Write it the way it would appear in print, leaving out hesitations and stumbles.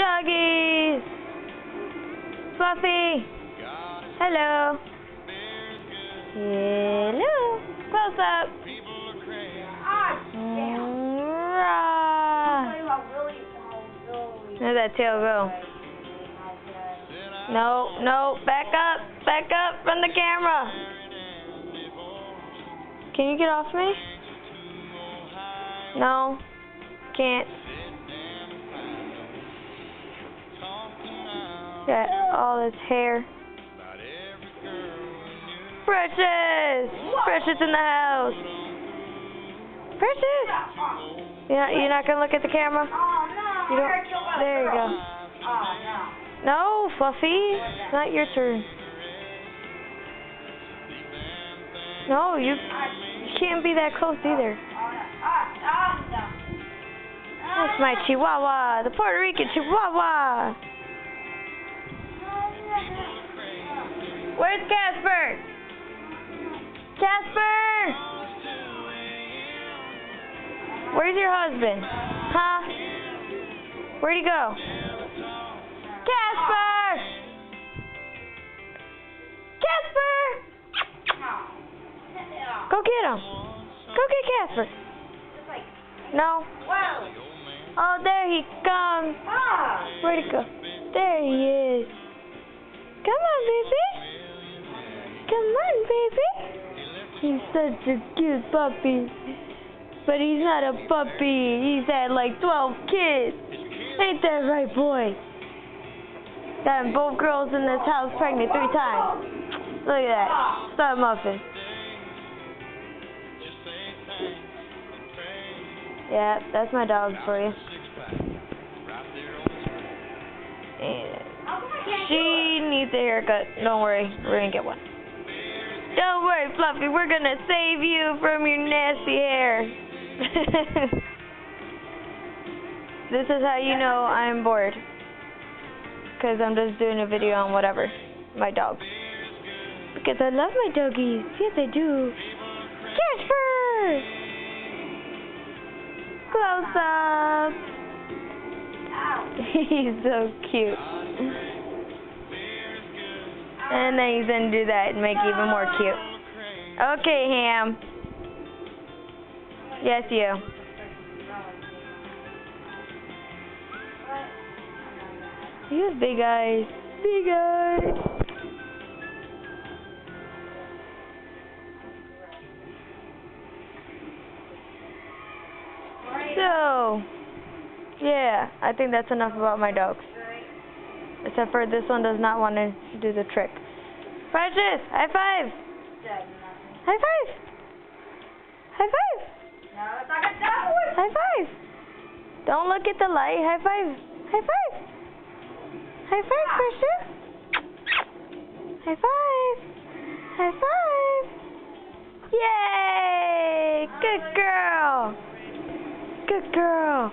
Doggies! Fluffy! Hello! Hello! Close up! Where'd that tail go? No, no, back up from the camera! Can you get off me? No, can't. Got all this hair. Precious! Precious in the house! Precious! You're not gonna look at the camera? You don't? There you go. No, Fluffy! It's not your turn. No, you can't be that close either. That's my Chihuahua, the Puerto Rican Chihuahua. Where's Casper? Casper! Where's your husband? Huh? Where'd he go? Casper! Casper! Go get him. Go get Casper. No? Oh, there he comes. Where'd he go? There he is. Come on, baby. Come on, baby. He's such a cute puppy. But he's not a puppy. He's had like 12 kids. Ain't that right, boy? Gotten both girls in this house pregnant 3 times. Look at that. Stop muffin. Yeah, that's my dog for you. And she needs a haircut. Don't worry, we're gonna get one. Don't worry, Fluffy, we're gonna save you from your nasty hair. This is how you know I'm bored. Because I'm just doing a video on whatever. My dogs. Because I love my doggies. Yes, I do. Casper! Close up. He's so cute. And then he's gonna do that and make it even more cute. Okay, Ham. Yes, you. He has big eyes. Big eyes. So, yeah, I think that's enough about my dogs. Except for this one does not want to do the trick. Precious, high five. High five. High five. High five. Don't look at the light. High five. High five. High five, Precious. High five. High five. Yay! Good girl. Good girl.